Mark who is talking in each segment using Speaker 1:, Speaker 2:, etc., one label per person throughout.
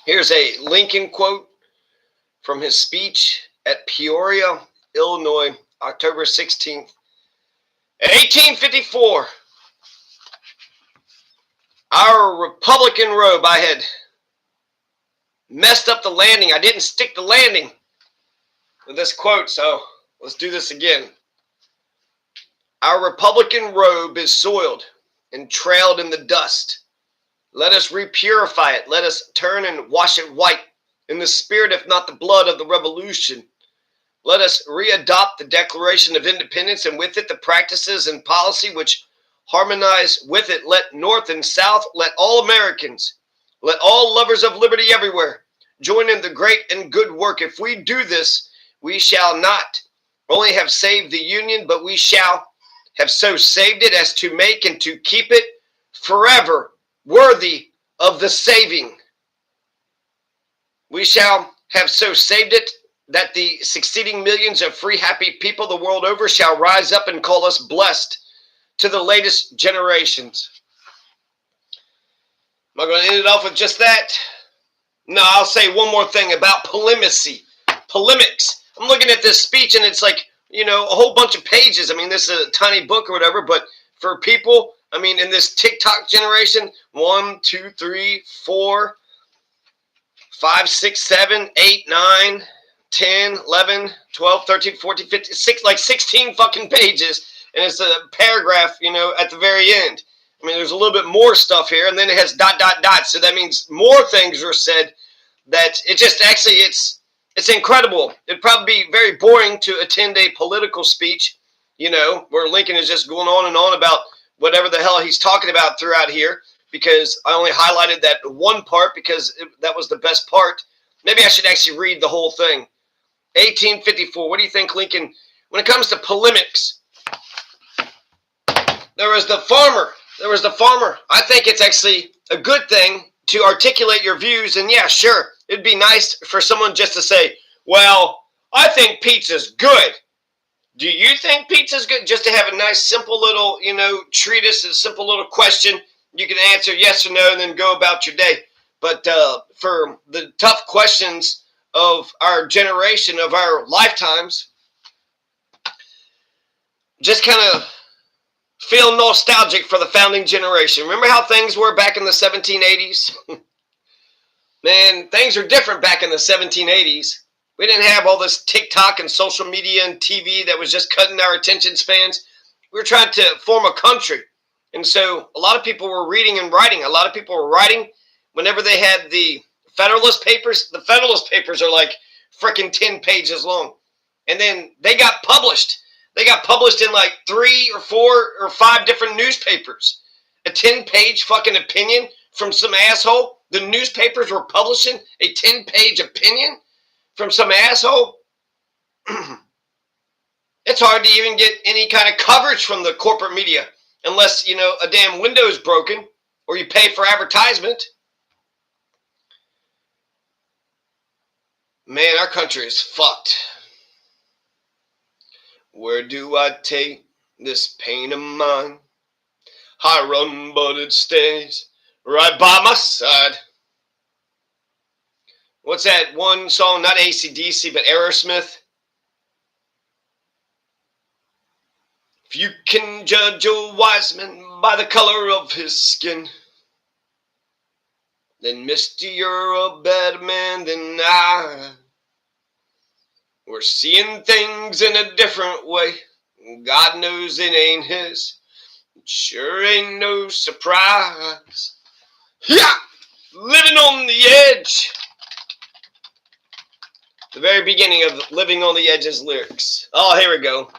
Speaker 1: Here's a Lincoln quote from his speech at Peoria, Illinois, October 16th. In 1854, our Republican robe, I had messed up the landing. I didn't stick the landing with this quote, so let's do this again. Our Republican robe is soiled and trailed in the dust. Let us repurify it. Let us turn and wash it white in the spirit, if not the blood, of the revolution. Let us readopt the Declaration of Independence, and with it the practices and policy which harmonize with it. Let North and South, let all Americans, let all lovers of liberty everywhere join in the great and good work. If we do this, we shall not only have saved the Union, but we shall have so saved it as to make and to keep it forever worthy of the saving. We shall have so saved it that the succeeding millions of free, happy people the world over shall rise up and call us blessed to the latest generations. Am I going to end it off with just that? No, I'll say one more thing about polemics. I'm looking at this speech and it's like, a whole bunch of pages. I mean, this is a tiny book or whatever, but for people, in this TikTok generation, 1, 2, 3, 4, 5, 6, 7, 8, 9, 10, 11, 12, 13, 14, 15, 16 fucking pages. And it's a paragraph, at the very end. There's a little bit more stuff here, and then it has ... So that means more things are said that it just actually, it's incredible. It'd probably be very boring to attend a political speech, where Lincoln is just going on and on about whatever the hell he's talking about throughout here, because I only highlighted that one part because that was the best part. Maybe I should actually read the whole thing. 1854. What do you think, Lincoln? When it comes to polemics, there was the farmer. I think it's actually a good thing to articulate your views. And yeah, sure, it'd be nice for someone just to say, well, I think pizza's good. Do you think pizza's good? Just to have a nice, simple little, treatise, a simple little question. You can answer yes or no and then go about your day. But for the tough questions of our generation, of our lifetimes, just kind of feel nostalgic for the founding generation. Remember how things were back in the 1780s? Man, things are different back in the 1780s. We didn't have all this TikTok and social media and TV that was just cutting our attention spans. We were trying to form a country. And so a lot of people were reading and writing. A lot of people were writing whenever they had the Federalist Papers. The Federalist Papers are like freaking 10 pages long. And then they got published. They got published in like 3 or 4 or 5 different newspapers. A 10-page fucking opinion from some asshole. The newspapers were publishing a 10-page opinion from some asshole. It's hard to even get any kind of coverage from the corporate media unless, a damn window is broken or you pay for advertisement. Man, our country is fucked. Where do I take this pain of mine? I run, but it stays right by my side. What's that one song? Not AC/DC, but Aerosmith. If you can judge a wise man by the color of his skin, then mister, you're a better man than I. We're seeing things in a different way. God knows it ain't his. It sure ain't no surprise. Yeah! Living on the edge. The very beginning of Living on the Edge's lyrics. Oh, here we go.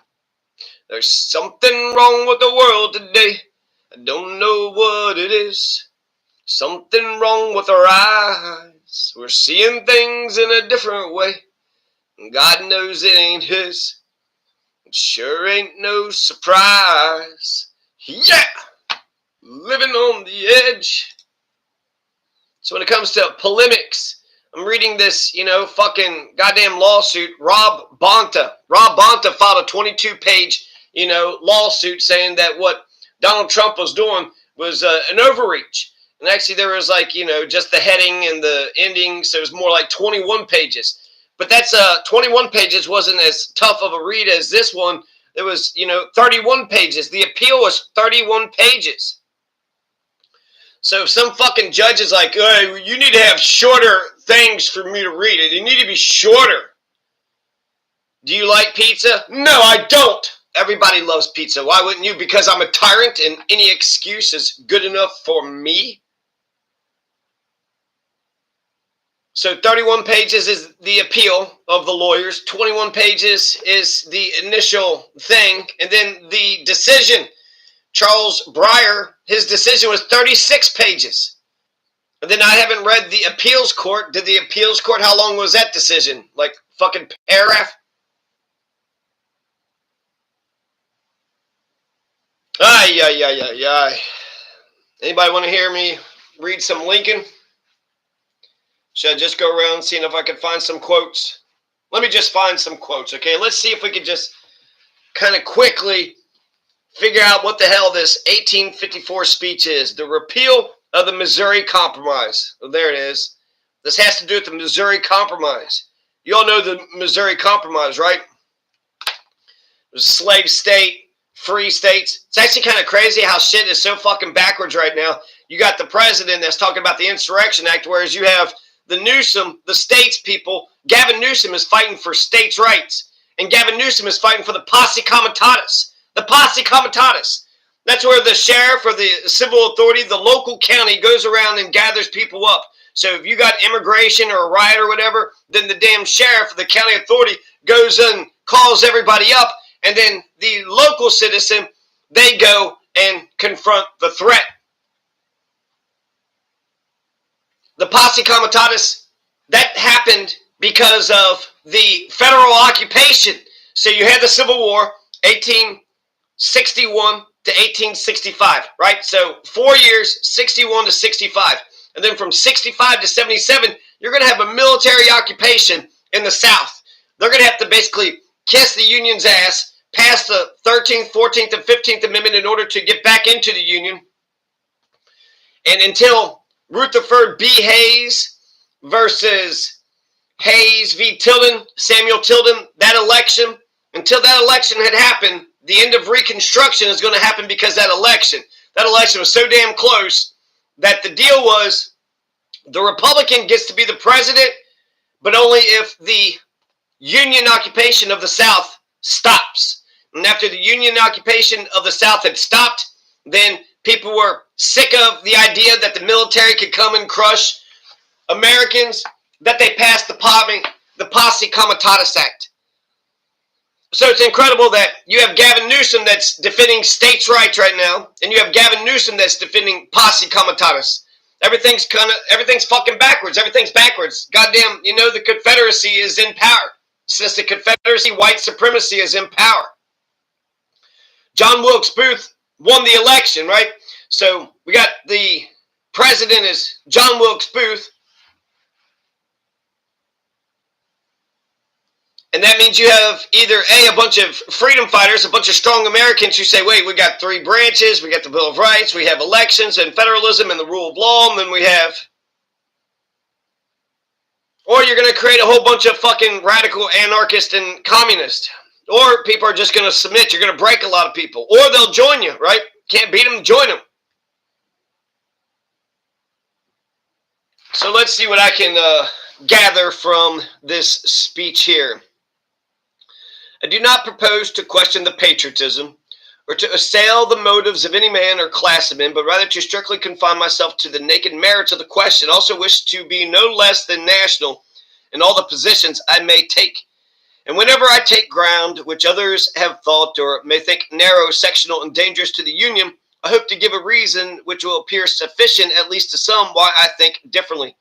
Speaker 1: There's something wrong with the world today. I don't know what it is. Something wrong with our eyes. We're seeing things in a different way. God knows it ain't his. It sure ain't no surprise. Yeah! Living on the edge. So when it comes to polemics, I'm reading this, fucking goddamn lawsuit. Rob Bonta filed a 22-page, lawsuit saying that what Donald Trump was doing was an overreach. And actually there was like, just the heading and the ending, so it was more like 21 pages. But that's 21 pages wasn't as tough of a read as this one. It was, 31 pages. The appeal was 31 pages. So if some fucking judge is like, hey, you need to have shorter things for me to read it. You need to be shorter. Do you like pizza? No, I don't. Everybody loves pizza. Why wouldn't you? Because I'm a tyrant and any excuse is good enough for me? So 31 pages is the appeal of the lawyers. 21 pages is the initial thing. And then the decision, Charles Breyer, his decision was 36 pages. And then I haven't read the appeals court. Did the appeals court, how long was that decision? Like fucking paragraph? Ay. Anybody want to hear me read some Lincoln? Should I just go around seeing if I can find some quotes? Let me just find some quotes, okay? Let's see if we could just kind of quickly figure out what the hell this 1854 speech is. The repeal of the Missouri Compromise. Oh, there it is. This has to do with the Missouri Compromise. You all know the Missouri Compromise, right? It was a slave state, free states. It's actually kind of crazy how shit is so fucking backwards right now. You got the president that's talking about the Insurrection Act, whereas you have the Newsom, the states people. Gavin Newsom is fighting for states' rights. And Gavin Newsom is fighting for the Posse Comitatus. The Posse Comitatus. That's where the sheriff or the civil authority, the local county, goes around and gathers people up. So if you got immigration or a riot or whatever, then the damn sheriff or the county authority goes and calls everybody up. And then the local citizen, they go and confront the threat. The Posse Comitatus, that happened because of the federal occupation. So you had the Civil War, 1861 to 1865, right? So 4 years, 61 to 65. And then from 65 to 77, you're going to have a military occupation in the South. They're going to have to basically kiss the Union's ass, pass the 13th, 14th, and 15th Amendment in order to get back into the Union. And until Rutherford B. Hayes versus Hayes v. Tilden, Samuel Tilden, that election, until that election had happened, the end of Reconstruction is going to happen because that election was so damn close that the deal was the Republican gets to be the president, but only if the Union occupation of the South stops. And after the Union occupation of the South had stopped, then people were sick of the idea that the military could come and crush Americans, that they passed the Posse Comitatus Act. So it's incredible that you have Gavin Newsom that's defending states' rights right now, and you have Gavin Newsom that's defending Posse Comitatus. Everything's fucking backwards. Everything's backwards. Goddamn, the Confederacy is in power. Since the Confederacy, white supremacy is in power. John Wilkes Booth won the election, right? So we got the president is John Wilkes Booth. And that means you have either a bunch of freedom fighters, a bunch of strong Americans who say, wait, we got three branches, we got the Bill of Rights, we have elections and federalism and the rule of law, and then we have... Or you're going to create a whole bunch of fucking radical anarchists and communists. Or people are just going to submit. You're going to break a lot of people. Or they'll join you, right? Can't beat them, join them. So let's see what I can gather from this speech here. I do not propose to question the patriotism or to assail the motives of any man or class of men, but rather to strictly confine myself to the naked merits of the question. I also wish to be no less than national in all the positions I may take. And whenever I take ground which others have thought or may think narrow, sectional, and dangerous to the Union, I hope to give a reason which will appear sufficient, at least to some, why I think differently.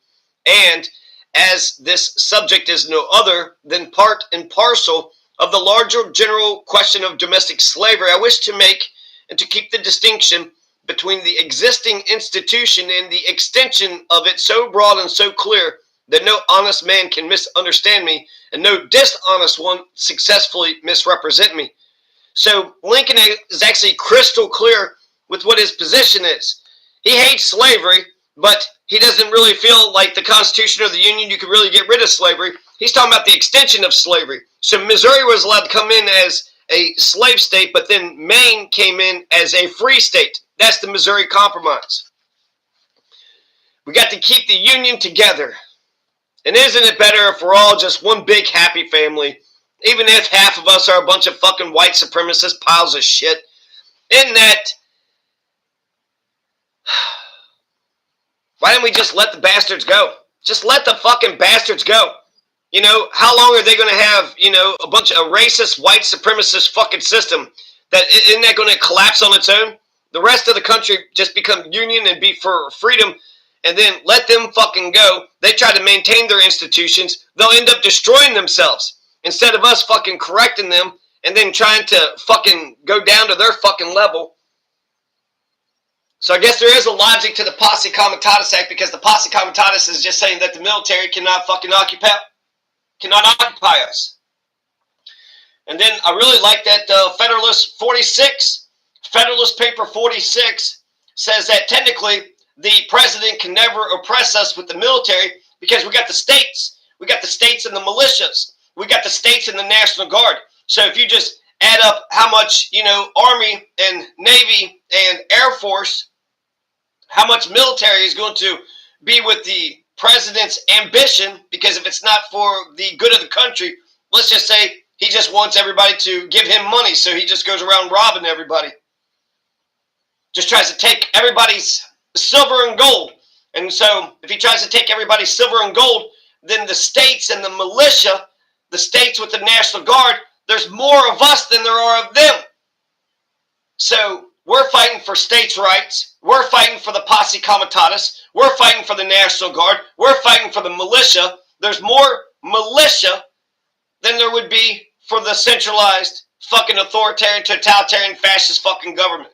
Speaker 1: And as this subject is no other than part and parcel of the larger general question of domestic slavery, I wish to make and to keep the distinction between the existing institution and the extension of it so broad and so clear that no honest man can misunderstand me and no dishonest one successfully misrepresent me. So Lincoln is actually crystal clear with what his position is. He hates slavery, but he doesn't really feel like the Constitution or the Union, you could really get rid of slavery. He's talking about the extension of slavery. So Missouri was allowed to come in as a slave state, but then Maine came in as a free state. That's the Missouri Compromise. We got to keep the Union together. And isn't it better if we're all just one big happy family, even if half of us are a bunch of fucking white supremacist piles of shit? In that, why didn't we just let the bastards go? Just let the fucking bastards go. You know, how long are they going to have, you know, a bunch of racist, white supremacist fucking system that isn't that going to collapse on its own? The rest of the country just become union and be for freedom, and then let them fucking go. They try to maintain their institutions. They'll end up destroying themselves instead of us fucking correcting them and then trying to fucking go down to their fucking level. So I guess there is a logic to the Posse Comitatus Act, because the Posse Comitatus is just saying that the military cannot fucking occupy us. And then I really like that Federalist 46, Federalist Paper 46 says that technically the president can never oppress us with the military, because we got the states. We got the states and the militias. We got the states and the National Guard. So if you just add up how much, you know, Army and Navy and Air Force, how much military is going to be with the president's ambition, because if it's not for the good of the country, let's just say he just wants everybody to give him money, so he just goes around robbing everybody. Just tries to take everybody's silver and gold. And so if he tries to take everybody's silver and gold, then the states and the militia, the states with the National Guard, there's more of us than there are of them. So we're fighting for states' rights. We're fighting for the Posse Comitatus. We're fighting for the National Guard. We're fighting for the militia. There's more militia than there would be for the centralized fucking authoritarian, totalitarian, fascist fucking government.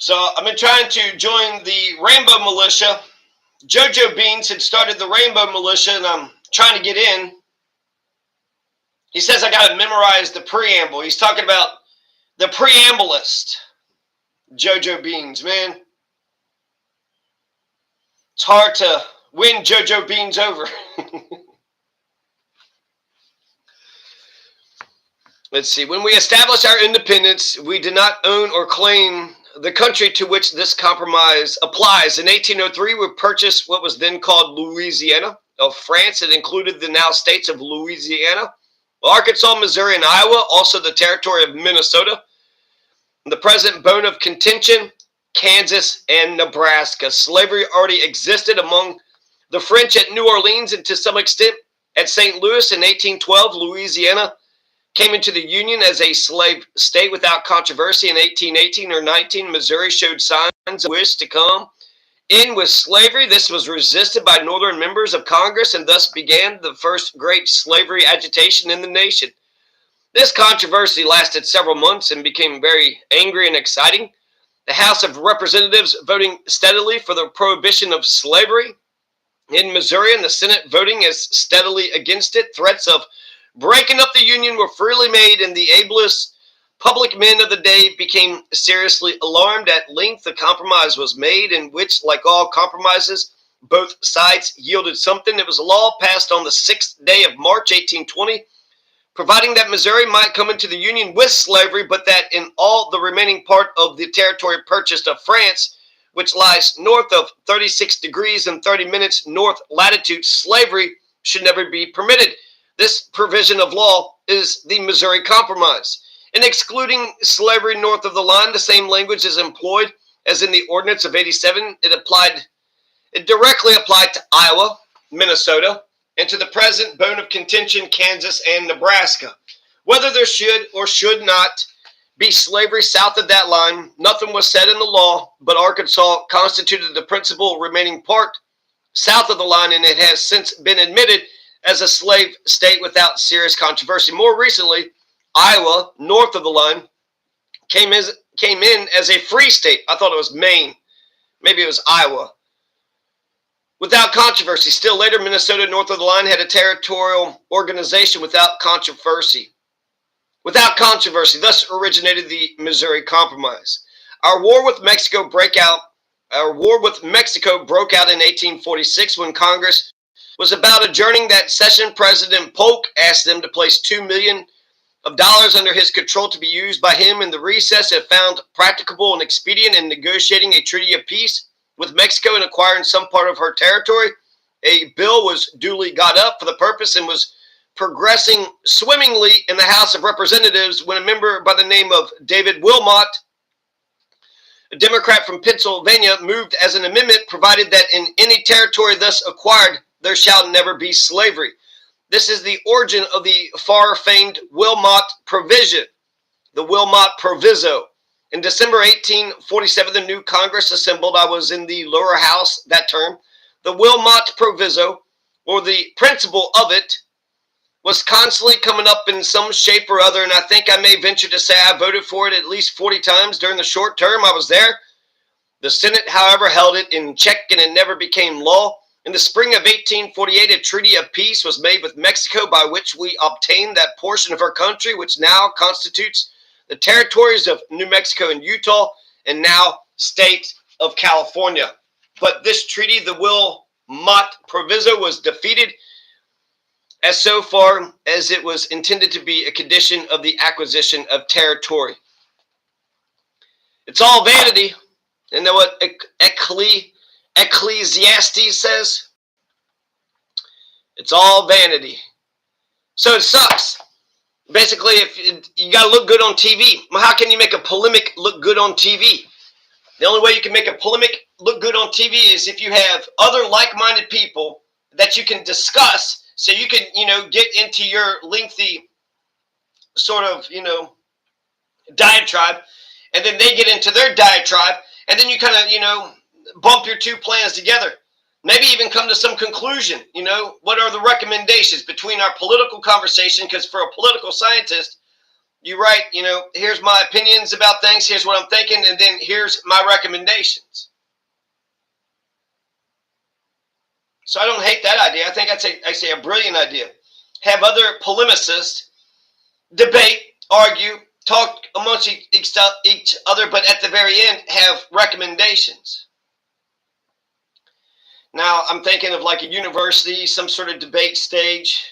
Speaker 1: So I've been trying to join the Rainbow Militia. JoJo Beans had started the Rainbow Militia, and I'm trying to get in. He says I got to memorize the preamble. He's talking about the preambleist. JoJo Beans, man. It's hard to win JoJo Beans over. Let's see. When we established our independence, we did not own or claim the country to which this compromise applies. In 1803, we purchased what was then called Louisiana of France. It included the now states of Louisiana, Arkansas, Missouri, and Iowa, also the territory of Minnesota, the present bone of contention, Kansas and Nebraska. Slavery already existed among the French at New Orleans and to some extent at St. Louis. In 1812, Louisiana came into the Union as a slave state without controversy. In 1818 or 19, Missouri showed signs of wish to come in with slavery. This was resisted by Northern members of Congress, and thus began the first great slavery agitation in the nation. This controversy lasted several months and became very angry and exciting. The House of Representatives voting steadily for the prohibition of slavery in Missouri, and the Senate voting as steadily against it. Threats of breaking up the Union were freely made, and the ablest public men of the day became seriously alarmed. At length, a compromise was made, in which, like all compromises, both sides yielded something. It was a law passed on the 6th day of March, 1820, providing that Missouri might come into the Union with slavery, but that in all the remaining part of the territory purchased of France, which lies north of 36 degrees and 30 minutes north latitude, slavery should never be permitted. This provision of law is the Missouri Compromise. In excluding slavery north of the line, the same language is employed as in the Ordinance of 87. It directly applied to Iowa, Minnesota, and to the present bone of contention, Kansas and Nebraska. Whether there should or should not be slavery south of that line, nothing was said in the law, but Arkansas constituted the principal remaining part south of the line, and it has since been admitted as a slave state without serious controversy. More recently, Iowa, north of the line, came in as a free state. I thought it was Maine. Maybe it was Iowa. Without controversy. Still later, Minnesota, north of the line, had a territorial organization without controversy. Without controversy. Thus originated the Missouri Compromise. Our war with Mexico broke out in 1846 when Congress was about adjourning that session. President Polk asked them to place $2 million under his control to be used by him in the recess, and found practicable and expedient in negotiating a treaty of peace with Mexico and acquiring some part of her territory. A bill was duly got up for the purpose and was progressing swimmingly in the House of Representatives when a member by the name of David Wilmot, a Democrat from Pennsylvania, moved as an amendment provided that in any territory thus acquired there shall never be slavery. This is the origin of the far-famed Wilmot Provision, the Wilmot Proviso. In December 1847, the new Congress assembled. I was in the lower house that term. The Wilmot Proviso, or the principle of it, was constantly coming up in some shape or other, and I think I may venture to say I voted for it at least 40 times during the short term I was there. The Senate, however, held it in check, and it never became law. In the spring of 1848, a treaty of peace was made with Mexico by which we obtained that portion of our country which now constitutes the territories of New Mexico and Utah, and now state of California. But this treaty, the Wilmot Proviso, was defeated as so far as it was intended to be a condition of the acquisition of territory. It's all vanity. And then what Ecclesiastes says? It's all vanity. So it sucks. Basically, if you got to look good on TV. How can you make a polemic look good on TV? The only way you can make a polemic look good on TV is if you have other like-minded people that you can discuss, so you can, get into your lengthy sort of, diatribe, and then they get into their diatribe, and then you kind of, bump your two plans together. Maybe even come to some conclusion, what are the recommendations between our political conversation? Because for a political scientist, you write, here's my opinions about things, here's what I'm thinking, and then here's my recommendations. So I don't hate that idea. I think I'd say a brilliant idea. Have other polemicists debate, argue, talk amongst each other, but at the very end have recommendations. Now, I'm thinking of like a university, some sort of debate stage.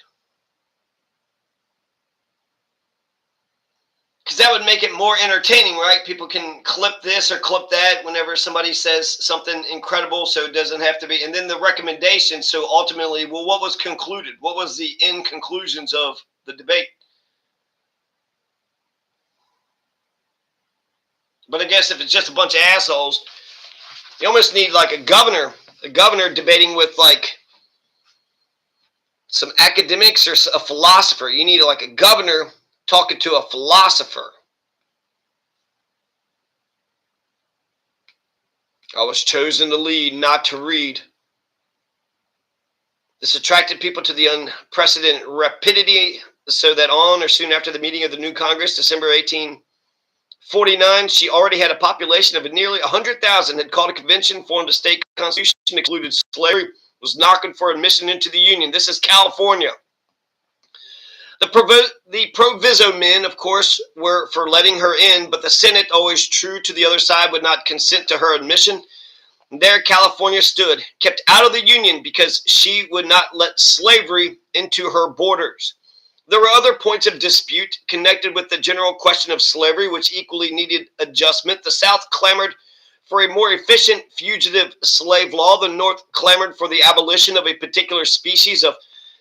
Speaker 1: Because that would make it more entertaining, right? People can clip this or clip that whenever somebody says something incredible, so it doesn't have to be. And then the recommendation, so ultimately, well, what was concluded? What was the end conclusions of the debate? But I guess if it's just a bunch of assholes, you almost need like a governor debating with like some academics or a philosopher. You need like a governor talking to a philosopher. I was chosen to lead, not to read. This attracted people to the unprecedented rapidity, so that on or soon after the meeting of the new Congress, December 1849, she already had a population of nearly 100,000, had called a convention, formed a state constitution, included slavery, was knocking for admission into the Union. This is California. The proviso men, of course, were for letting her in, but the Senate, always true to the other side, would not consent to her admission. And there California stood, kept out of the Union because she would not let slavery into her borders. There were other points of dispute connected with the general question of slavery, which equally needed adjustment. The South clamored for a more efficient fugitive slave law. The North clamored for the abolition of a particular species of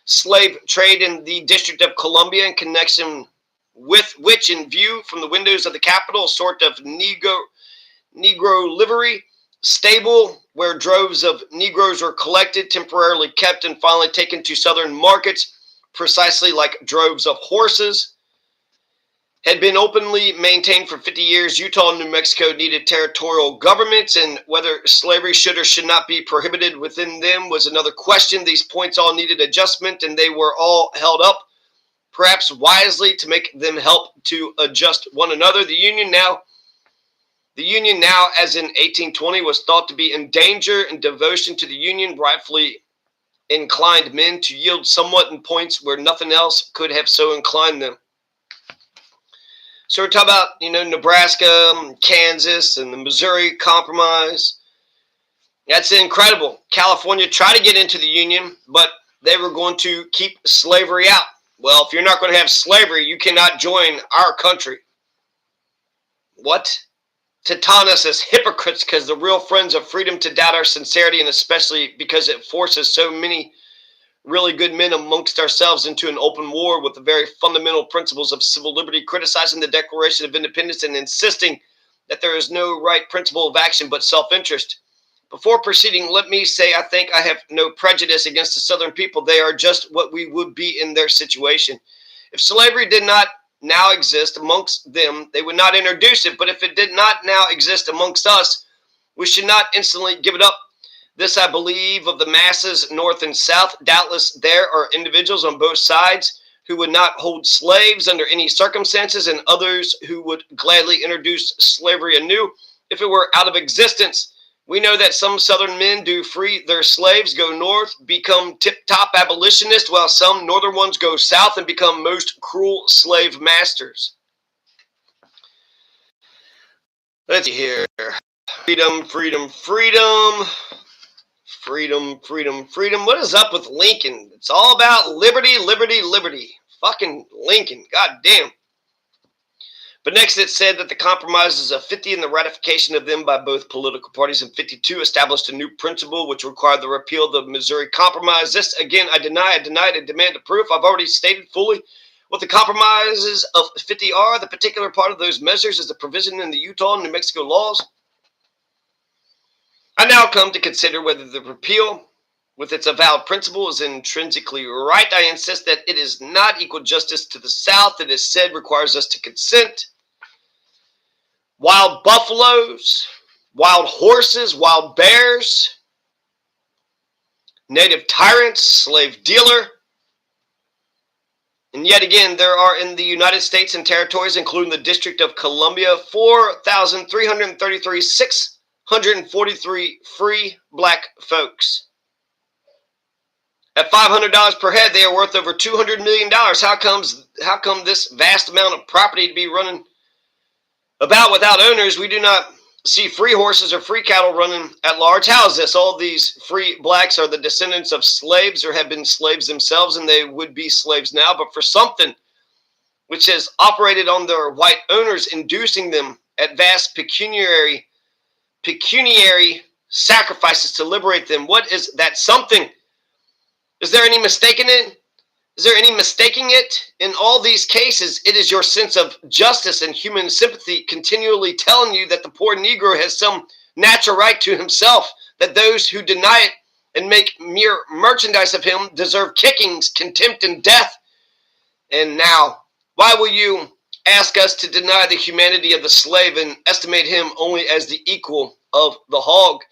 Speaker 1: slave trade in the District of Columbia, in connection with which, in view from the windows of the Capitol, a sort of Negro livery stable where droves of Negroes were collected, temporarily kept, and finally taken to southern markets, precisely like droves of horses, had been openly maintained for 50 years. Utah and New Mexico needed territorial governments, and whether slavery should or should not be prohibited within them was another question. These points all needed adjustment, and they were all held up, perhaps wisely, to make them help to adjust one another. The Union now, as in 1820, was thought to be in danger, and devotion to the Union rightfully inclined men to yield somewhat in points where nothing else could have so inclined them. So we're talking about, Nebraska, Kansas, and the Missouri Compromise. That's incredible. California tried to get into the Union, but they were going to keep slavery out. Well, if you're not going to have slavery, you cannot join our country. What? To taunt us as hypocrites because the real friends of freedom to doubt our sincerity, and especially because it forces so many really good men amongst ourselves into an open war with the very fundamental principles of civil liberty, criticizing the Declaration of Independence and insisting that there is no right principle of action but self-interest. Before proceeding, let me say I think I have no prejudice against the Southern people. They are just what we would be in their situation. If slavery did not now exist amongst them, they would not introduce it. But if it did not now exist amongst us, we should not instantly give it up. This I believe of the masses, North and South. Doubtless there are individuals on both sides who would not hold slaves under any circumstances, and others who would gladly introduce slavery anew if it were out of existence. We know that some Southern men do free their slaves, go north, become tip-top abolitionists, while some Northern ones go south and become most cruel slave masters. Let's see here. Freedom, freedom, freedom. Freedom, freedom, freedom. What is up with Lincoln? It's all about liberty, liberty, liberty. Fucking Lincoln. God damn. But next it said that the compromises of 50 and the ratification of them by both political parties in 52 established a new principle which required the repeal of the Missouri Compromise. This, again, I deny, and demand a proof. I've already stated fully what the compromises of 50 are. The particular part of those measures is the provision in the Utah and New Mexico laws. I now come to consider whether the repeal, with its avowed principle, is intrinsically right. I insist that it is not equal justice to the South. It is said requires us to consent. Wild buffaloes, wild horses, wild bears, native tyrants, slave dealer. And yet again, there are in the United States and territories, including the District of Columbia, 4,333, 643 free black folks. At $500 per head, they are worth over $200 million. How come this vast amount of property to be running about without owners? We do not see free horses or free cattle running at large. How is this? All these free blacks are the descendants of slaves or have been slaves themselves, and they would be slaves now, but for something which has operated on their white owners, inducing them at vast pecuniary sacrifices to liberate them. What is that something? Is there any mistake in it? Is there any mistaking it? In all these cases, it is your sense of justice and human sympathy continually telling you that the poor Negro has some natural right to himself, that those who deny it and make mere merchandise of him deserve kickings, contempt, and death. And now, why will you ask us to deny the humanity of the slave and estimate him only as the equal of the hog?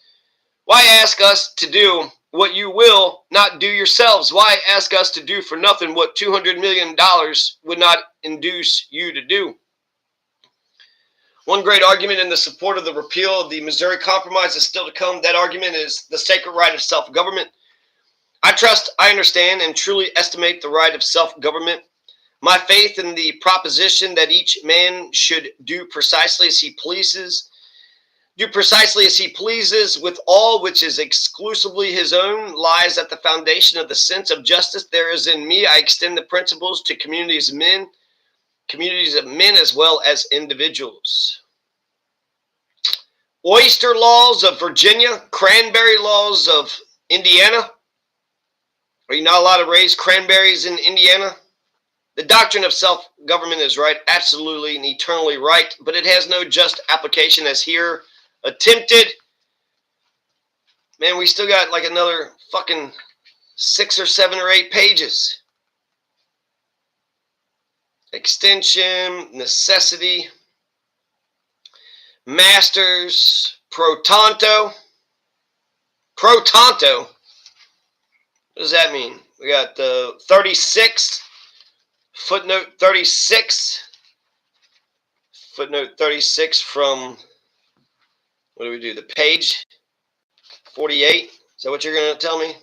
Speaker 1: Why ask us to do what you will not do yourselves? Why ask us to do for nothing what $200 million would not induce you to do? One great argument in the support of the repeal of the Missouri Compromise is still to come. That argument is the sacred right of self-government. I trust, I understand, and truly estimate the right of self-government. My faith in the proposition that each man should do precisely as he pleases with all which is exclusively his own lies at the foundation of the sense of justice there is in me. I extend the principles to communities of men as well as individuals. Oyster laws of Virginia, cranberry laws of Indiana. Are you not allowed to raise cranberries in Indiana? The doctrine of self-government is right, absolutely and eternally right, but it has no just application as here attempted. Man, we still got like another fucking 6 or 7 or 8 pages. Extension, necessity, masters, pro tanto. Pro tanto? What does that mean? We got the 36, footnote 36. Footnote 36 from, what do we do? The page 48. Is that what you're going to tell me?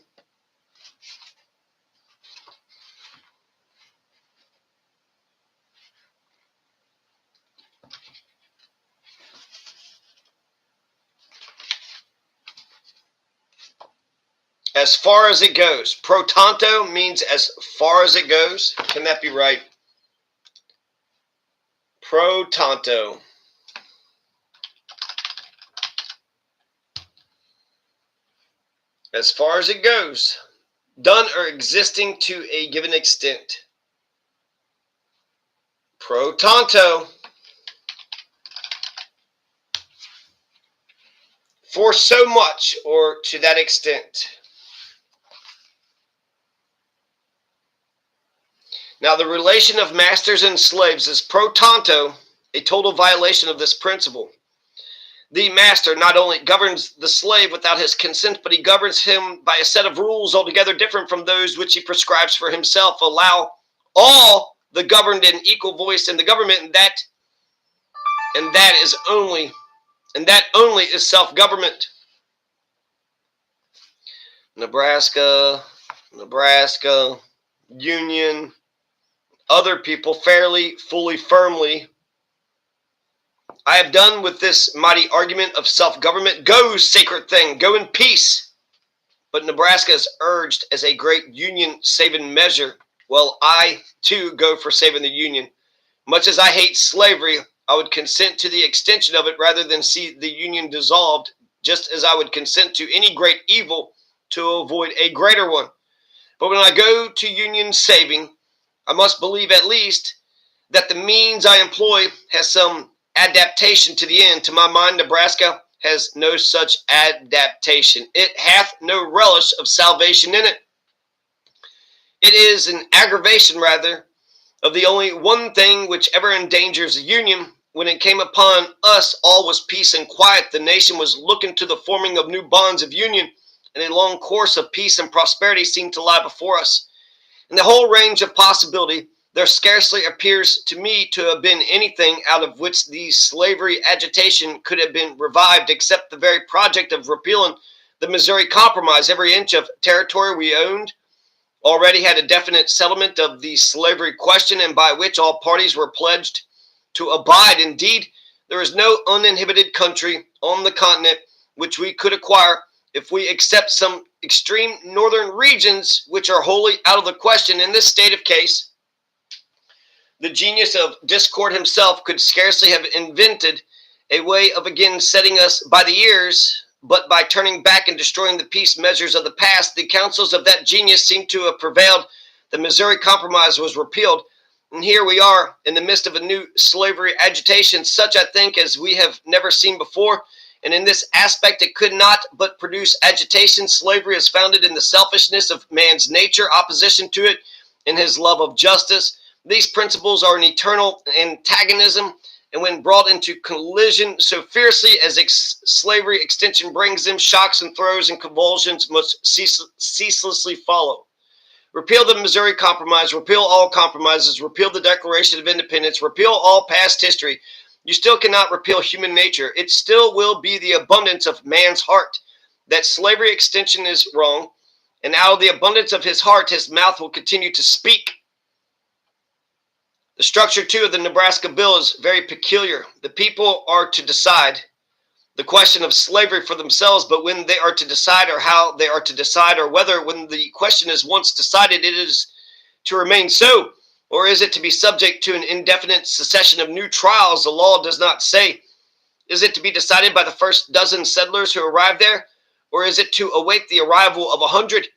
Speaker 1: As far as it goes. Pro tanto means as far as it goes. Can that be right? Pro tanto. As far as it goes. Done or existing to a given extent. Pro tanto. For so much or to that extent. Now, the relation of masters and slaves is pro tanto a total violation of this principle. The master not only governs the slave without his consent, but he governs him by a set of rules altogether different from those which he prescribes for himself. Allow all the governed an equal voice in the government, and that only is self-government. Nebraska, Union, other people fairly, fully, firmly. I have done with this mighty argument of self-government. Go, sacred thing, go in peace. But Nebraska is urged as a great Union-saving measure. Well, I, too, go for saving the Union. Much as I hate slavery, I would consent to the extension of it rather than see the Union dissolved, just as I would consent to any great evil to avoid a greater one. But when I go to Union saving, I must believe at least that the means I employ has some adaptation to the end. To my mind, Nebraska has no such adaptation. It hath no relish of salvation in it. It is an aggravation, rather, of the only one thing which ever endangers the Union. When it came upon us, all was peace and quiet. The nation was looking to the forming of new bonds of union, and a long course of peace and prosperity seemed to lie before us. In the whole range of possibility, there scarcely appears to me to have been anything out of which the slavery agitation could have been revived, except the very project of repealing the Missouri Compromise. Every inch of territory we owned already had a definite settlement of the slavery question, and by which all parties were pledged to abide. Indeed, there is no uninhabited country on the continent which we could acquire, if we accept some extreme northern regions which are wholly out of the question. In this state of case, the genius of discord himself could scarcely have invented a way of again setting us by the ears, but by turning back and destroying the peace measures of the past. The counsels of that genius seem to have prevailed. The Missouri Compromise was repealed, and here we are in the midst of a new slavery agitation, such, I think, as we have never seen before. And in this aspect, it could not but produce agitation. Slavery is founded in the selfishness of man's nature, opposition to it in his love of justice. These principles are an eternal antagonism, and when brought into collision so fiercely as slavery extension brings them, shocks and throes and convulsions must ceaselessly follow. Repeal the Missouri Compromise, repeal all compromises, repeal the Declaration of Independence, repeal all past history. You still cannot repeal human nature. It still will be the abundance of man's heart. That slavery extension is wrong, and out of the abundance of his heart, his mouth will continue to speak. The structure, too, of the Nebraska bill is very peculiar. The people are to decide the question of slavery for themselves, but when they are to decide, or how they are to decide, or whether when the question is once decided, it is to remain so, or is it to be subject to an indefinite succession of new trials? The law does not say. Is it to be decided by the first dozen settlers who arrive there, or is it to await the arrival of 100?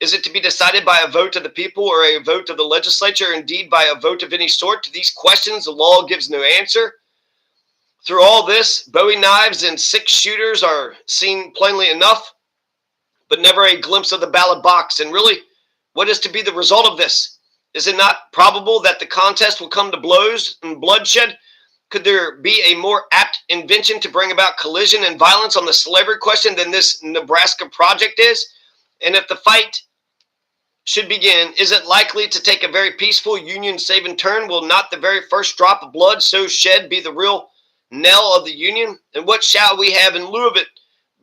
Speaker 1: Is it to be decided by a vote of the people or a vote of the legislature, indeed by a vote of any sort? To these questions, the law gives no answer. Through all this, Bowie knives and six-shooters are seen plainly enough, but never a glimpse of the ballot box. And really, what is to be the result of this? Is it not probable that the contest will come to blows and bloodshed? Could there be a more apt invention to bring about collision and violence on the slavery question than this Nebraska project is? And if the fight should begin, is it likely to take a very peaceful, Union-saving turn? Will not the very first drop of blood so shed be the real knell of the Union? And what shall we have in lieu of it?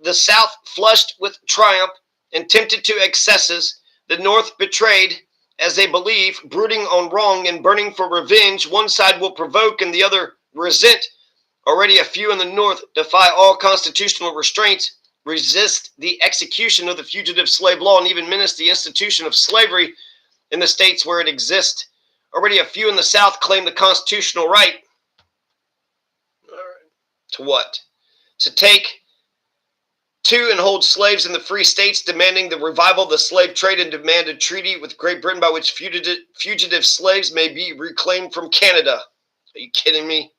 Speaker 1: The South flushed with triumph and tempted to excesses, the North betrayed, as they believe, brooding on wrong and burning for revenge. One side will provoke and the other resent. Already a few in the North defy all constitutional restraints, resist the execution of the fugitive slave law, and even menace the institution of slavery in the states where it exists. Already a few in the South claim the constitutional right to what? To take to and hold slaves in the free states, demanding the revival of the slave trade, and demand a treaty with Great Britain by which fugitive slaves may be reclaimed from Canada. Are you kidding me?